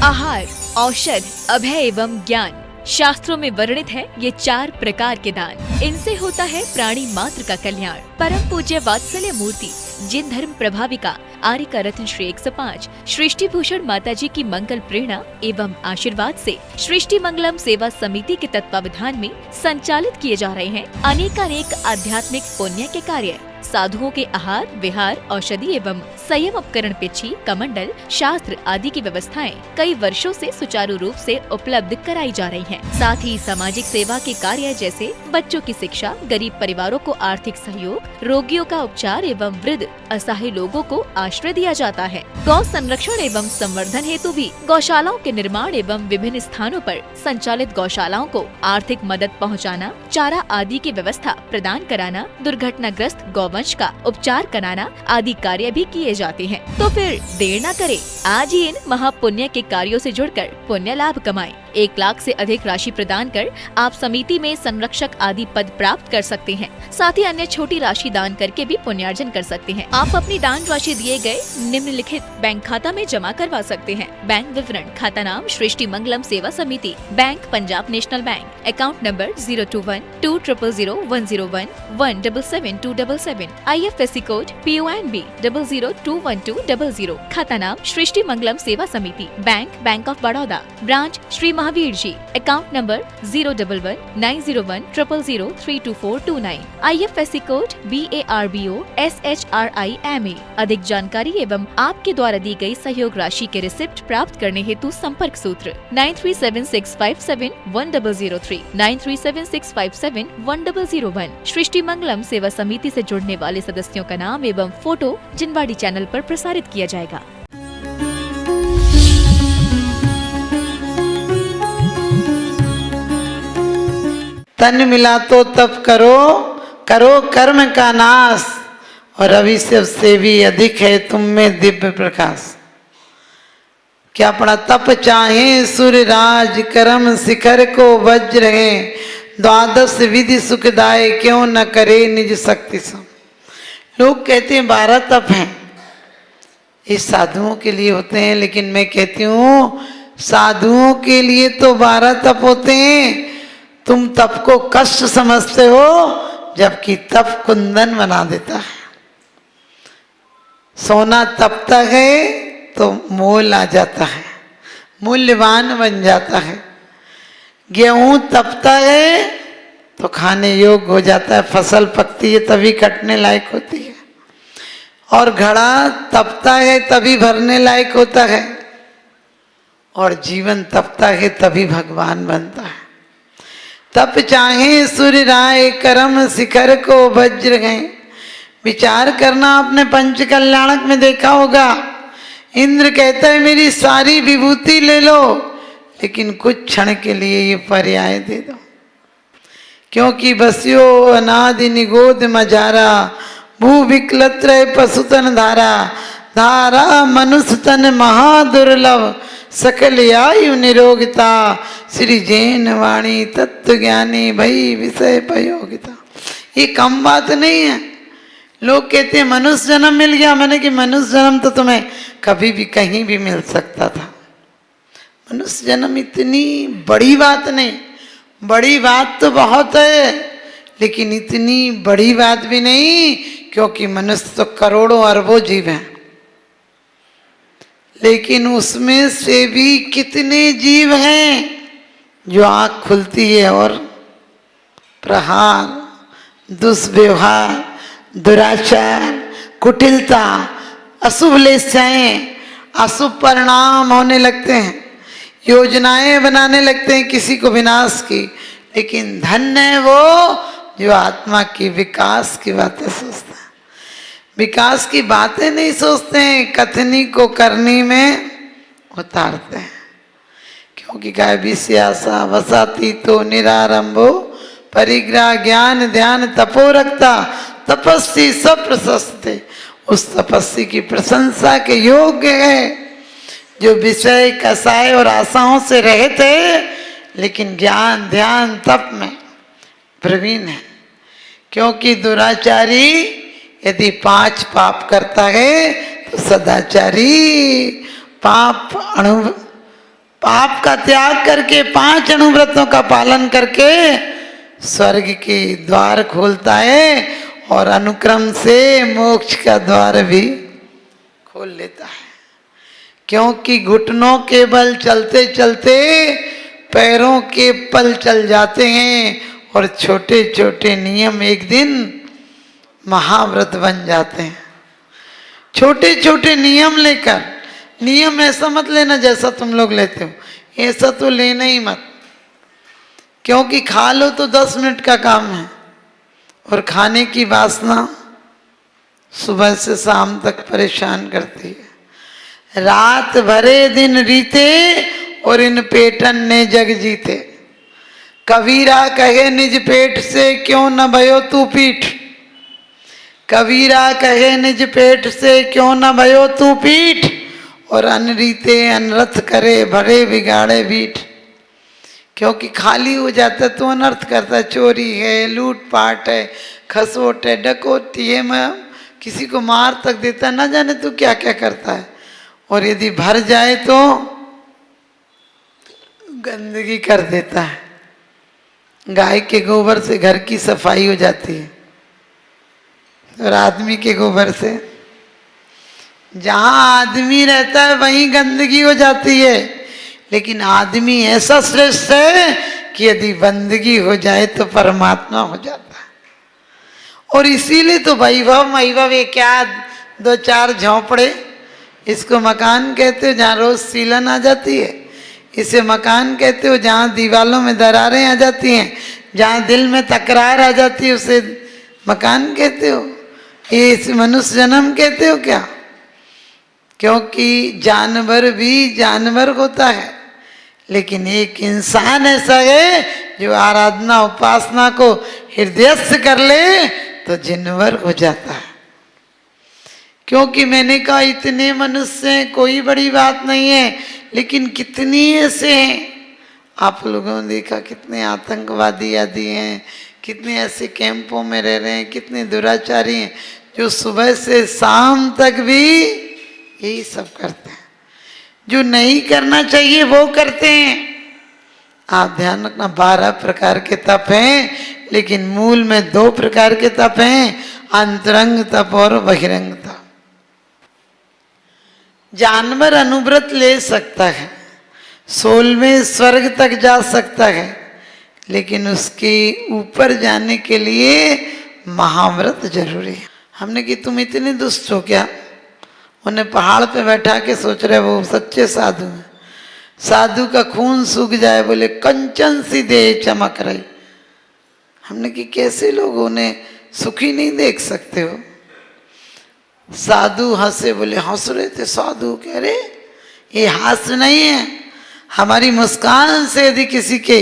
आहार, औषध, अभय एवं ज्ञान शास्त्रों में वर्णित है ये 4 प्रकार के दान। इनसे होता है प्राणी मात्र का कल्याण। परम पूज्य वात्सल्य मूर्ति जिन धर्म प्रभाविका आर्य रत्न श्री 105 सृष्टि भूषण माता जी की मंगल प्रेरणा एवं आशीर्वाद से सृष्टि मंगलम सेवा समिति के तत्वावधान में संचालित किए जा रहे हैं अनेकानेक आध्यात्मिक पुण्य के कार्य। साधुओं के आहार, विहार, औषधि एवं संयम उपकरण, पिछी, कमंडल, शास्त्र आदि की व्यवस्थाएं कई वर्षों से सुचारू रूप से उपलब्ध कराई जा रही हैं। साथ ही सामाजिक सेवा के कार्य जैसे बच्चों की शिक्षा, गरीब परिवारों को आर्थिक सहयोग, रोगियों का उपचार एवं वृद्ध असहाय लोगों को आश्रय दिया जाता है। गौ संरक्षण एवं संवर्धन हेतु भी गौशालाओं के निर्माण एवं विभिन्न स्थानों पर संचालित गौशालाओं को आर्थिक मदद पहुँचाना, चारा आदि की व्यवस्था प्रदान कराना, दुर्घटनाग्रस्त गौवंश का उपचार कराना आदि कार्य भी किए जाते हैं। तो फिर देर न करें, आज ही इन महापुण्य के कार्यों से जुड़कर पुण्य लाभ कमाएं। 1 लाख से अधिक राशि प्रदान कर आप समिति में संरक्षक आदि पद प्राप्त कर सकते हैं। साथ ही अन्य छोटी राशि दान करके भी पुण्यार्जन कर सकते हैं। आप अपनी दान राशि दिए गए निम्नलिखित बैंक खाता में जमा करवा सकते हैं। बैंक विवरण: खाता नाम Srishti Mangalam Seva Samiti, bank Punjab national bank, account number 021200101777277, IFSC code PONB 0021200, खाता नाम Srishti Mangalam Seva Samiti, bank of Baroda, branch Shri Mahavir ji, account number 011901000322429, IFSC code BARBO SHRIMA। अधिक जानकारी एवं आपके द्वारा दी गई सहयोग राशि के रिसिप्ट प्राप्त करने हेतु संपर्क सूत्र 9376571003, 9376571001। सृष्टि मंगलम सेवा समिति से जुड़ने वाले सदस्यों का नाम एवं फोटो जिनवाड़ी चैनल पर प्रसारित किया जाएगा। तन मिला तो तप करो, करो कर्म का नाश, और अभी से भी अधिक है तुम में दिव्य प्रकाश। क्या अपना तप चाहे सूर्य राज, कर्म शिखर को वज्र है, द्वादश विधि सुखदाय क्यों न करे निज शक्ति सम। लोग कहते हैं 12 तप हैं, ये साधुओं के लिए होते हैं, लेकिन मैं कहती हूँ साधुओं के लिए तो 12 तप होते हैं। तुम तप को कष्ट समझते हो, जबकि तप कुंदन बना देता है। सोना तपता है तो मोल आ जाता है, मूल्यवान बन जाता है। गेहूं तपता है तो खाने योग्य हो जाता है, फसल पकती है तभी कटने लायक होती है। और घड़ा तपता है तभी भरने लायक होता है, और जीवन तपता है तभी भगवान बनता है। तप चाहे सूर्य राय, कर्म शिखर को वज्र है। विचार करना, आपने पंच कल्याणक में देखा होगा, इंद्र कहता है मेरी सारी विभूति ले लो, लेकिन कुछ क्षण के लिए ये पर्याय दे दो, क्योंकि बस्यो अनादि निगोद मजारा, भू विकलत्र पशुतन धारा, धारा मनुष्य तन महादुर्लभ, सकल आयु निरोगिता, श्री जैन वाणी तत्व ज्ञानी भई विषय पयोगिता। ये कम बात नहीं है। लोग कहते हैं मनुष्य जन्म मिल गया, मैंने कि मनुष्य जन्म तो तुम्हें कभी भी कहीं भी मिल सकता था। मनुष्य जन्म इतनी बड़ी बात नहीं, बड़ी बात तो बहुत है, लेकिन इतनी बड़ी बात भी नहीं, क्योंकि मनुष्य तो करोड़ों अरबों जीव हैं, लेकिन उसमें से भी कितने जीव हैं जो आँख खुलती है और प्रहार, दुष्व्यवहार, दुराचार, कुटिलता, अशुभ लेच्छाएं, अशुभ परिणाम होने लगते हैं, योजनाएं बनाने लगते हैं किसी को विनाश की। लेकिन धन्य है वो जो आत्मा की विकास की बातें सोचता है, विकास की बातें नहीं सोचते हैं, कथनी को करनी में उतारते हैं। क्योंकि काय विषयासा वसाती तो निरारंभो, परिग्रह ज्ञान ध्यान तपो रखता, तपस्वी सब प्रशस्ते। उस तपस्वी की प्रशंसा के योग्य है जो विषय कसाय और आशाओं से रहित है, लेकिन ज्ञान ध्यान तप में प्रवीण है। क्योंकि दुराचारी यदि 5 पाप करता है तो सदाचारी पाप पाप का त्याग करके 5 अनुव्रतों का पालन करके स्वर्ग के द्वार खोलता है और अनुक्रम से मोक्ष का द्वार भी खोल लेता है। क्योंकि घुटनों के बल चलते चलते पैरों के पल चल जाते हैं और छोटे छोटे नियम एक दिन महाव्रत बन जाते हैं। छोटे छोटे नियम लेकर, नियम ऐसा मत लेना जैसा तुम लोग लेते हो, ऐसा तो लेना ही मत, क्योंकि खा लो तो 10 मिनट का काम है और खाने की वासना सुबह से शाम तक परेशान करती है। रात भरे दिन रीते और इन पेटन ने जग जीते। कबीरा कहे निज पेट से क्यों न भयो तू पीठ, कबीरा कहे निज पेट से क्यों न भयो तू पीठ, और अनरीते अनर्थ करे भरे बिगाड़े बीठ। क्योंकि खाली हो जाता है तो अनर्थ करता है, चोरी है, लूटपाट है, खसोट है, डकैती है, मैं किसी को मार तक देता है, ना जाने तू क्या क्या करता है। और यदि भर जाए तो गंदगी कर देता है। गाय के गोबर से घर की सफाई हो जाती है और आदमी के गोबर से जहां आदमी रहता है वहीं गंदगी हो जाती है। लेकिन आदमी ऐसा श्रेष्ठ है कि यदि बंदगी हो जाए तो परमात्मा हो जाता है। और इसीलिए तो वैभव वैभव ये क्या 2-4 झोंपड़े, इसको मकान कहते हो जहाँ रोज सीलन आ जाती है, इसे मकान कहते हो जहाँ दीवालों में दरारें आ जाती हैं, जहाँ दिल में तकरार आ जाती है उसे मकान कहते हो। ये इस मनुष्य जन्म कहते हो क्या? क्योंकि जानवर भी जानवर होता है, लेकिन एक इंसान ऐसा है जो आराधना उपासना को हृदयस्थ कर ले तो जिनवर हो जाता है। क्योंकि मैंने कहा इतने मनुष्य हैं, कोई बड़ी बात नहीं है, लेकिन कितनी ऐसे हैं। आप लोगों ने देखा कितने आतंकवादी आदि हैं, कितने ऐसे कैंपों में रह रहे हैं, कितने दुराचारी हैं जो सुबह से शाम तक भी यही सब करते हैं। जो नहीं करना चाहिए वो करते हैं। आप ध्यान रखना 12 प्रकार के तप हैं, लेकिन मूल में 2 प्रकार के तप हैं, अंतरंग तप और बहिरंग तप। जानवर अनुव्रत ले सकता है, 16वें स्वर्ग तक जा सकता है, लेकिन उसके ऊपर जाने के लिए महाव्रत जरूरी है। हमने कि तुम इतने दुष्ट हो क्या? उन्हें पहाड़ पे बैठा के सोच रहे वो सच्चे साधु हैं। साधु का खून सूख जाए, बोले कंचन सी देह चमक रही। हमने कि कैसे लोग उन्हें सुखी नहीं देख सकते हो? साधु हंसे, बोले हंस रहे थे साधु, कह रहे ये हास्य नहीं है, हमारी मुस्कान से यदि किसी के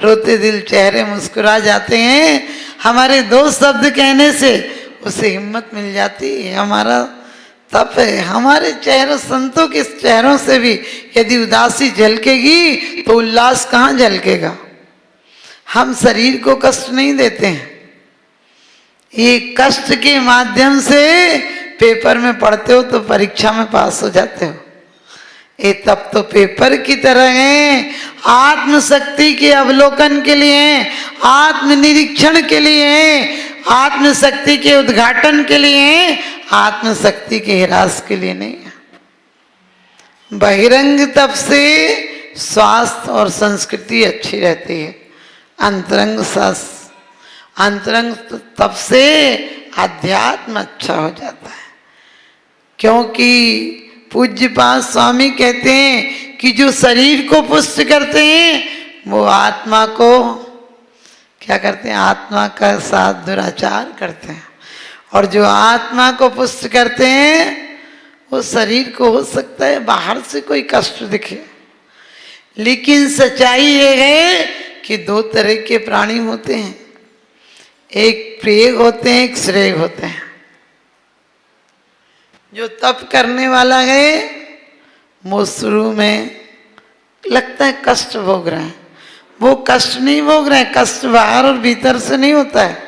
रोते दिल चेहरे मुस्कुरा जाते हैं, हमारे 2 शब्द कहने से उसे हिम्मत मिल जाती है। हमारा तप है। हमारे चेहरों, संतों के चेहरों से भी यदि उदासी झलकेगी तो उल्लास कहाँ झलकेगा? हम शरीर को कष्ट नहीं देते हैं, ये कष्ट के माध्यम से पेपर में पढ़ते हो तो परीक्षा में पास हो जाते हो। ये तब तो पेपर की तरह है, आत्मशक्ति के अवलोकन के लिए, आत्मनिरीक्षण के लिए, आत्मशक्ति के उद्घाटन के लिए, आत्मशक्ति के ह्रास के लिए नहीं है। बहिरंग तप से स्वास्थ्य और संस्कृति अच्छी रहती है। अंतरंग तप से अध्यात्म अच्छा हो जाता है। क्योंकि पूज्यपाद स्वामी कहते हैं कि जो शरीर को पुष्ट करते हैं वो आत्मा को क्या करते हैं? आत्मा का साथ दुराचार करते हैं। और जो आत्मा को पुष्ट करते हैं वो शरीर को हो सकता है बाहर से कोई कष्ट दिखे, लेकिन सच्चाई ये है कि 2 तरह के प्राणी होते हैं, एक प्रिय होते हैं, एक श्रेय होते हैं। जो तप करने वाला है वो शुरू में लगता है कष्ट भोग रहे हैं, वो कष्ट नहीं भोग रहे हैं। कष्ट बाहर और भीतर से नहीं होता है।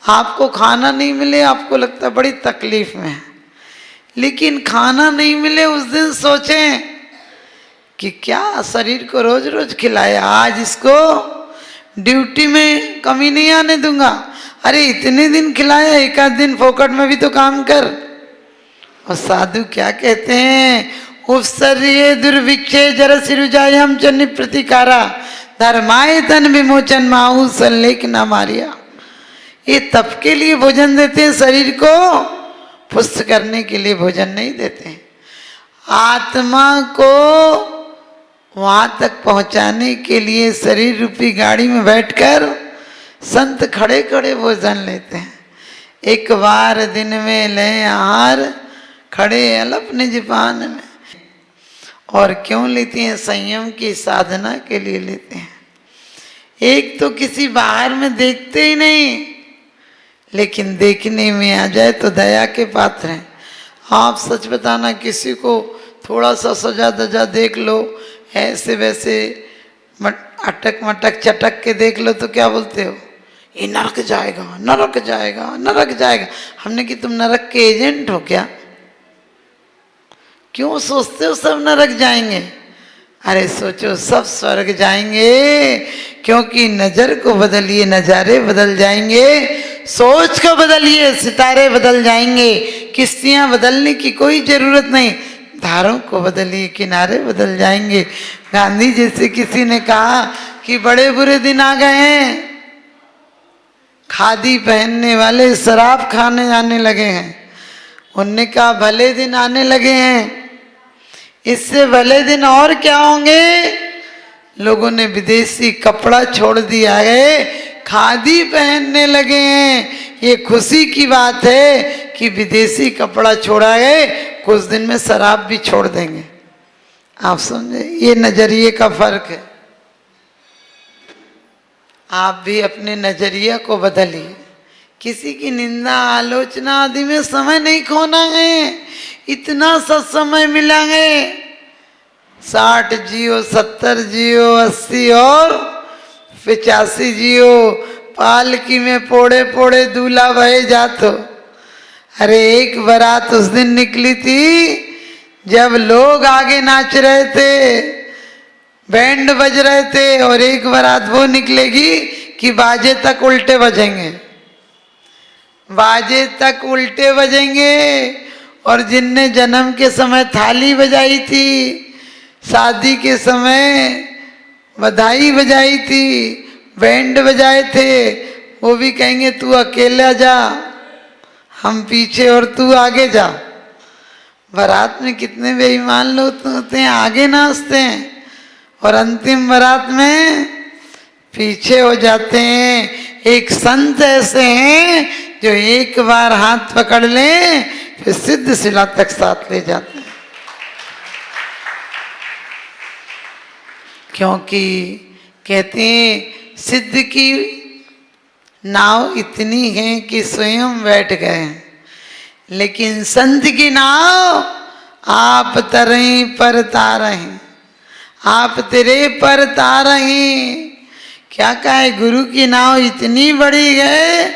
आपको खाना नहीं मिले, आपको लगता है बड़ी तकलीफ में है, लेकिन खाना नहीं मिले उस दिन सोचें कि क्या शरीर को रोज रोज खिलाए, आज इसको ड्यूटी में कमी नहीं आने दूंगा। अरे इतने दिन खिलाया, एक आध दिन फोकट में भी तो काम कर। और साधु क्या कहते हैं, उपसर्ये दुर्भिक्षे जर सिरुजायम चन्नि प्रतिकारा धर्माय तन विमोचन माहू सल्लेख न मारिया। ये तप के लिए भोजन देते हैं, शरीर को पुष्ट करने के लिए भोजन नहीं देते हैं। आत्मा को वहां तक पहुंचाने के लिए शरीर रूपी गाड़ी में बैठकर संत खड़े खड़े भोजन लेते हैं। एक बार दिन में लें आहार, खड़े अपने जिपान में। और क्यों लेते हैं, संयम की साधना के लिए लेते हैं। एक तो किसी बाहर में देखते ही नहीं, लेकिन देखने में आ जाए तो दया के पात्र हैं। आप सच बताना, किसी को थोड़ा सा सजा दजा देख लो, ऐसे वैसे अटक मटक चटक के देख लो तो क्या बोलते हो, ये नरक जाएगा नरक जाएगा नरक जाएगा। हमने कि तुम नरक के एजेंट हो क्या? क्यों सोचते हो सब नरक जाएंगे? अरे सोचो सब स्वर्ग जाएंगे, क्योंकि नजर को बदलिए नजारे बदल जाएंगे, सोच को बदलिए सितारे बदल जाएंगे। किश्तियां बदलने की कोई जरूरत नहीं, धारों को बदलिए किनारे बदल जाएंगे। गांधी जी से किसी ने कहा कि बड़े बुरे दिन आ गए हैं, खादी पहनने वाले शराब खाने आने लगे हैं। उनने कहा भले दिन आने लगे हैं, इससे भले दिन और क्या होंगे। लोगों ने विदेशी कपड़ा छोड़ दिया है, खादी पहनने लगे हैं। ये खुशी की बात है कि विदेशी कपड़ा छोड़ा है, कुछ दिन में शराब भी छोड़ देंगे। आप समझे, ये नजरिए का फर्क है। आप भी अपने नजरिया को बदलिए। किसी की निंदा आलोचना आदि में समय नहीं खोना है। इतना सा समय मिला है, 60 जियो 70 जियो 80 और 85 जियो, पालकी में पोड़े पोड़े दूल्हा बहे जातो। अरे एक बारात उस दिन निकली थी जब लोग आगे नाच रहे थे, बैंड बज रहे थे, और एक बारात वो निकलेगी कि बाजे तक उल्टे बजेंगे, बाजे तक उल्टे बजेंगे। और जिनने जन्म के समय थाली बजाई थी, शादी के समय बधाई बजाई थी, बैंड बजाए थे, वो भी कहेंगे तू अकेला जा, हम पीछे और तू आगे जा। बारात में कितने बेईमान लोग होते हैं, आगे नाचते हैं और अंतिम बारात में पीछे हो जाते हैं। एक संत ऐसे हैं जो एक बार हाथ पकड़ लें फिर सिद्ध शिला तक साथ ले जाते हैं। क्योंकि कहते हैं सिद्ध की नाव इतनी है कि स्वयं बैठ गए, लेकिन संत की नाव आप तरई पर तारही, आप तेरे पर तारही। क्या कहा है, गुरु की नाव इतनी बड़ी है,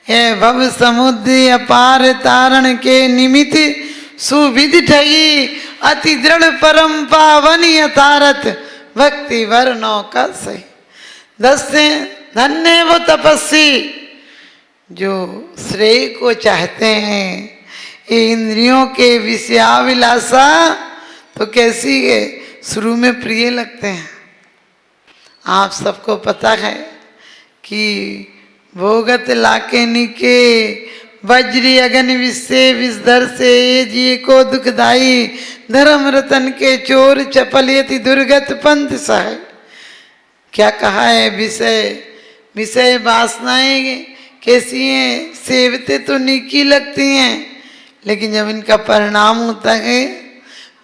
ये भव समुद्र अपार तारण के निमित्त सुविधि ठगी, अति दृढ़ परम पावन यथारथ भक्ति वर्णों का सही। दस्ते धन्य वो तपस्वी जो श्रेय को चाहते हैं। ये इंद्रियों के विषयाभिलाषा तो कैसी है, शुरू में प्रिय लगते हैं। आप सबको पता है कि भोगत लाके निके वज्री अगन विषे विषधर से जिये को दुखदाई, धर्म रतन के चोर चपल यति दुर्गत पंथ सह। क्या कहा है, विषय विषय वासनाएं कैसी हैं, सेवते तो नीकी लगती हैं, लेकिन जब इनका परिणाम होता है,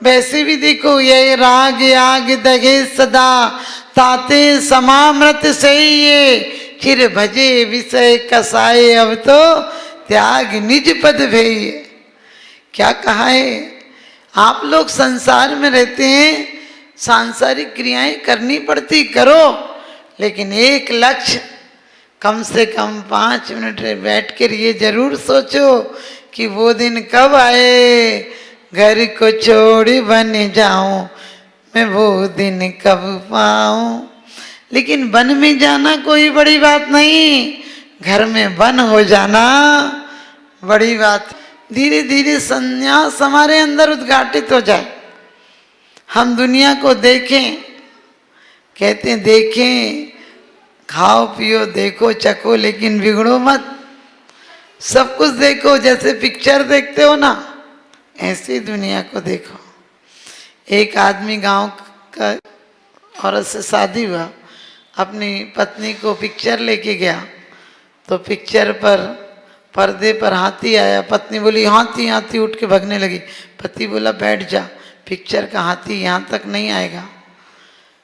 वैसे भी देखो ये राग आग दगे सदा ताते समामृत से ये चिर भजे विषय कसाए, अब तो त्याग निज पद भेये। क्या कहा है, आप लोग संसार में रहते हैं, सांसारिक क्रियाएं करनी पड़ती, करो, लेकिन एक लक्ष्य कम से कम 5 मिनट बैठ कर ये जरूर सोचो कि वो दिन कब आए, घर को छोड़ बन जाऊं मैं वो दिन कब पाऊं। लेकिन वन में जाना कोई बड़ी बात नहीं, घर में वन हो जाना बड़ी बात। धीरे धीरे संन्यास हमारे अंदर उद्घाटित हो जाए, हम दुनिया को देखें। कहते हैं देखें, खाओ पियो देखो चखो, लेकिन बिगड़ो मत। सब कुछ देखो, जैसे पिक्चर देखते हो ना, ऐसी दुनिया को देखो। एक आदमी गांव का औरत से शादी हुआ, अपनी पत्नी को पिक्चर लेके गया, तो पिक्चर पर पर्दे पर हाथी आया। पत्नी बोली हाथी हाथी, उठ के भगने लगी। पति बोला बैठ जा, पिक्चर का हाथी यहाँ तक नहीं आएगा।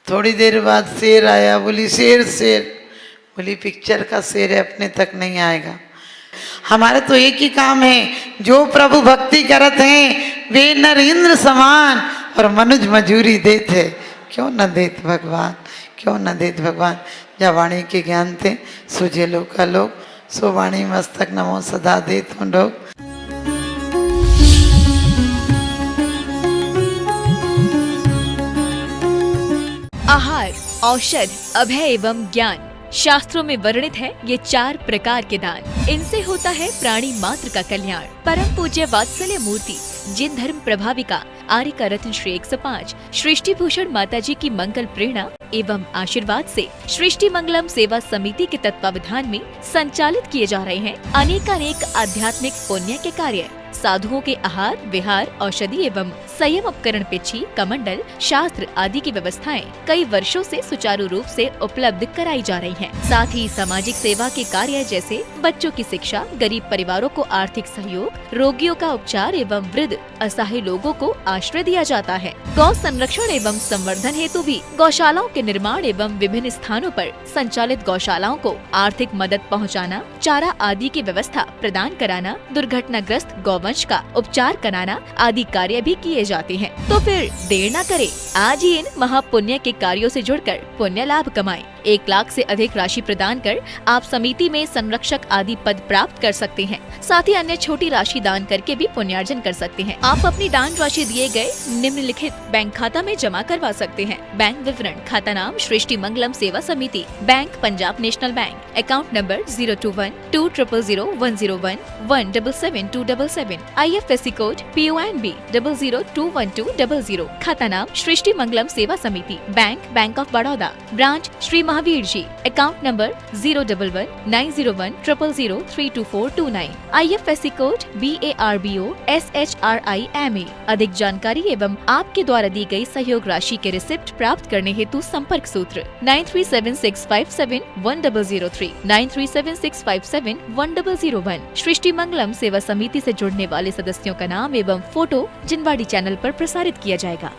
थोड़ी देर बाद शेर आया, बोली शेर शेर, बोली पिक्चर का शेर है, अपने तक नहीं आएगा। हमारे तो एक ही काम है, जो प्रभु भक्ति करत हैं वे नर इंद्र समान और मनुज मजूरी देते। क्यों न देत भगवान, क्यों न देत भगवान। जब वाणी के ज्ञान थे सुझे लोग का लोग, सो वाणी मस्तक नमो सदा देत हूँ लोग। आहार, औषध, अभय एवं ज्ञान, शास्त्रों में वर्णित है ये 4 प्रकार के दान। इनसे होता है प्राणी मात्र का कल्याण। परम पूज्य वात्सल्य मूर्ति जिन धर्म प्रभाविका आर्य रत्न श्री 105 सृष्टि भूषण माता जी की मंगल प्रेरणा एवं आशीर्वाद से सृष्टि मंगलम सेवा समिति के तत्वावधान में संचालित किए जा रहे हैं अनेकानेक आध्यात्मिक पुण्य के कार्य। साधुओं के आहार, विहार, औषधि एवं संयम उपकरण, पिछी, कमंडल, शास्त्र आदि की व्यवस्थाएं कई वर्षों से सुचारू रूप से उपलब्ध कराई जा रही हैं। साथ ही सामाजिक सेवा के कार्य जैसे बच्चों की शिक्षा, गरीब परिवारों को आर्थिक सहयोग, रोगियों का उपचार एवं वृद्ध असहाय लोगों को आश्रय दिया जाता है। गौ संरक्षण एवं संवर्धन हेतु भी गौशालाओं के निर्माण एवं विभिन्न स्थानों पर संचालित गौशालाओं को आर्थिक मदद पहुँचाना, चारा आदि की व्यवस्था प्रदान कराना, दुर्घटनाग्रस्त गौवंश का उपचार कराना आदि कार्य भी किए जाते हैं। तो फिर देर न करें, आज ही इन महापुण्य के कार्यों से जुड़कर पुण्य लाभ कमाएं। 1 लाख से अधिक राशि प्रदान कर आप समिति में संरक्षक आदि पद प्राप्त कर सकते हैं। साथ ही अन्य छोटी राशि दान करके भी पुण्यार्जन कर सकते हैं। आप अपनी दान राशि दिए गए निम्नलिखित बैंक खाता में जमा करवा सकते हैं। बैंक विवरण: खाता नाम Srishti Mangalam Seva Samiti, bank Punjab national bank, account number 021-200101777277, IFSC code PONB 0021200। खाता नाम Srishti Mangalam Seva Samiti, bank of Baroda, branch Shri Mahavir ji, account number 011901000032429, IFSC code BARBO SHRIMA। अधिक जानकारी एवं आपके द्वारा दी गई सहयोग राशि के रिसिप्ट प्राप्त करने हेतु संपर्क सूत्र 9376571003, 9376571001। सृष्टि मंगलम सेवा समिति से जुड़ने वाले सदस्यों का नाम एवं फोटो जिनवाड़ी चैनल पर प्रसारित किया जाएगा।